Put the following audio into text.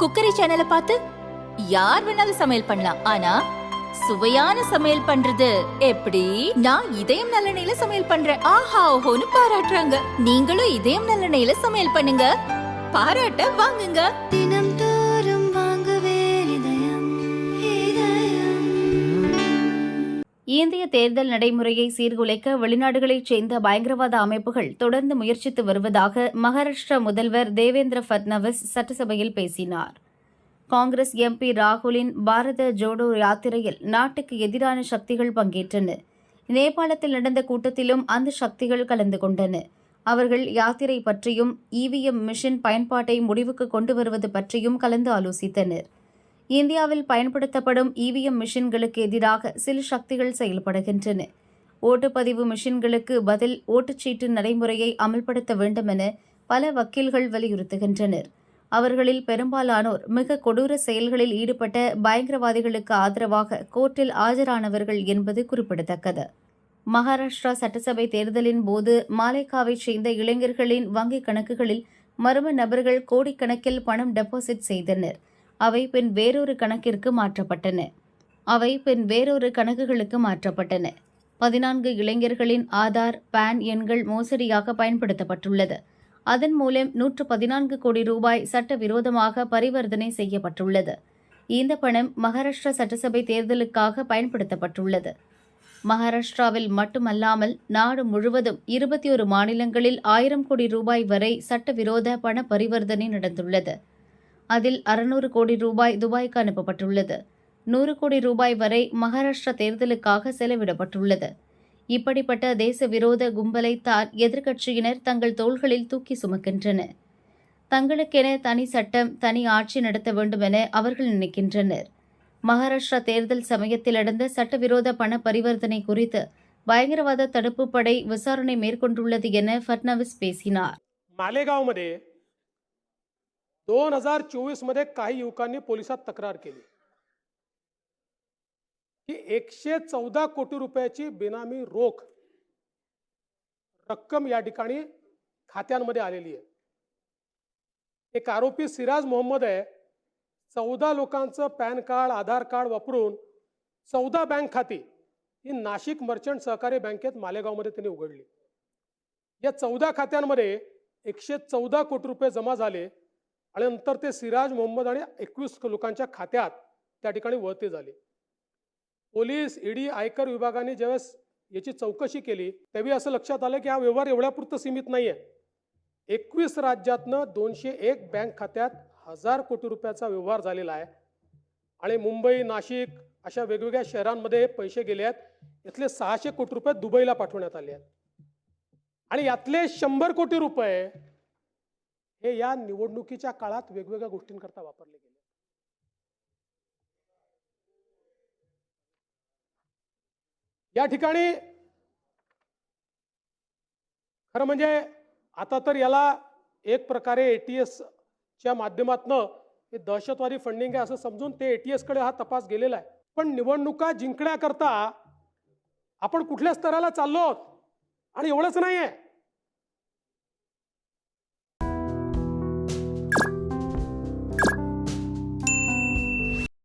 Cookery சேனலை பார்த்து யார் வேணாலும் சமையல் பண்ணலாம். ஆனா சுவையான சமையல் பண்றது எப்படி? நான் இதயம் நல்லெண்ணெயில சமையல் பண்றேன். ஆஹா ஓஹோன்னு பாராட்டுறாங்க. நீங்களும் இதயம் நல்லெண்ணெயில சமையல் பண்ணுங்க, பாராட்ட வாங்குங்க. தினம் தோறும் வாங்குவே இதயம் இதயம். இந்திய தேர்தல் நடைமுறையை சீர்குலைக்க வெளிநாடுகளைச் சேர்ந்த பயங்கரவாத அமைப்புகள் தொடர்ந்து முயற்சித்து வருவதாக மகாராஷ்டிரா முதல்வர் தேவேந்திர ஃபட்னவிஸ் சட்டசபையில் பேசினார். காங்கிரஸ் எம்பி ராகுலின் பாரத ஜோடோ யாத்திரையில் நாட்டுக்கு எதிரான சக்திகள் பங்கேற்றன. நேபாளத்தில் நடந்த கூட்டத்திலும் அந்த சக்திகள் கலந்து கொண்டன. அவர்கள் யாத்திரை பற்றியும் இவிஎம் மிஷின் பயன்பாட்டை முடிவுக்கு கொண்டு வருவது பற்றியும் கலந்து ஆலோசித்தனர். இந்தியாவில் பயன்படுத்தப்படும் இவிஎம் மிஷின்களுக்கு எதிராக சில சக்திகள் செயல்படுகின்றன. ஓட்டுப்பதிவு மிஷின்களுக்கு பதில் ஓட்டுச்சீட்டு நடைமுறையை அமல்படுத்த வேண்டும் என பல வக்கீல்கள் வலியுறுத்துகின்றனர். அவர்களில் பெரும்பாலானோர் மிக கொடூர செயல்களில் ஈடுபட்ட பயங்கரவாதிகளுக்கு ஆதரவாக கோர்ட்டில் ஆஜரானவர்கள் என்பது குறிப்பிடத்தக்கது. மகாராஷ்டிரா சட்டசபை தேர்தலின் போது மாலேகாவைச் சேர்ந்த இளைஞர்களின் வங்கிக் கணக்குகளில் மர்ம நபர்கள் கோடிக்கணக்கில் பணம் டெபாசிட் செய்தனர். அவை பின் வேறொரு கணக்கிற்கு மாற்றப்பட்டன. 14 இளைஞர்களின் ஆதார், பான் எண்கள் மோசடியாக பயன்படுத்தப்பட்டுள்ளது. அதன் மூலம் 114 கோடி ரூபாய் சட்டவிரோதமாக பரிவர்த்தனை செய்யப்பட்டுள்ளது. இந்த பணம் மகாராஷ்டிரா சட்டசபை தேர்தலுக்காக பயன்படுத்தப்பட்டுள்ளது. மகாராஷ்டிராவில் மட்டுமல்லாமல் நாடு முழுவதும் 21 மாநிலங்களில் 1000 கோடி ரூபாய் வரை சட்டவிரோத பண பரிவர்த்தனை நடந்துள்ளது. அதில் 600 கோடி ரூபாய் துபாய்க்கு அனுப்பப்பட்டுள்ளது. 100 கோடி ரூபாய் வரை மகாராஷ்டிரா தேர்தலுக்காக செலவிடப்பட்டுள்ளது. இப்படிப்பட்ட தேச விரோத கும்பலைத்தான் எதிர்க்கட்சியினர் தங்கள் தோள்களில் தூக்கி சுமக்கின்றனர். தங்களுக்கென தனி சட்டம், தனி ஆட்சி நடத்த வேண்டும் என அவர்கள் நினைக்கின்றனர். மகாராஷ்டிரா தேர்தல் சமயத்தில் நடந்த சட்டவிரோத பண பரிவர்த்தனை குறித்து பயங்கரவாத தடுப்பு படை விசாரணை மேற்கொண்டுள்ளது என ஃபட்னவிஸ் பேசினார். मालेगावमध्ये 2024 मध्ये काही युवकांनी पोलिसात तक्रार केली की 114 कोटी रुपयाची बेनामी रोख रक्कम या ठिकाणी खात्यांमध्ये आलेली आहे. एक आरोपी सिराज मोहम्मद आहे. 14 लोकांचं पॅन कार्ड, आधार कार्ड वापरून 14 बँक खाती ही नाशिक मर्चंट सहकारी बँकेत मालेगावमध्ये त्यांनी उघडली. या 14 खात्यांमध्ये 114 कोटी रुपये जमा झाले आणि नंतर ते सिराज मोहम्मद आणि 21 लोकांच्या खात्यात त्या ठिकाणी वळते झाले. पोलीस, ईडी, आयकर विभागाने ज्यावेळेस याची चौकशी केली त्यावेळी असं लक्षात आलं की हा व्यवहार एवढ्यापुरतं सीमित नाहीये. 21 राज्यातनं 201 बँक खात्यात 1000 कोटी रुपयाचा व्यवहार झालेला आहे आणि मुंबई, नाशिक अशा वेगवेगळ्या शहरांमध्ये पैसे गेले आहेत. यातले 600 कोटी रुपये दुबईला पाठवण्यात आले आहेत आणि यातले 100 कोटी रुपये हे या निवडणुकीच्या काळात वेगवेगळ्या गोष्टींकरता वापरले गेले. या ठिकाणी खरं म्हणजे आता तर याला एक प्रकारे एटीएस च्या माध्यमातून हे दहशतवादी फंडिंग आहे असं समजून ते एटीएस कडे हा तपास गेलेला आहे. पण निवडणुका जिंकण्याकरता आपण कुठल्या स्तराला चाललो आहोत आणि एवढंच नाहीये,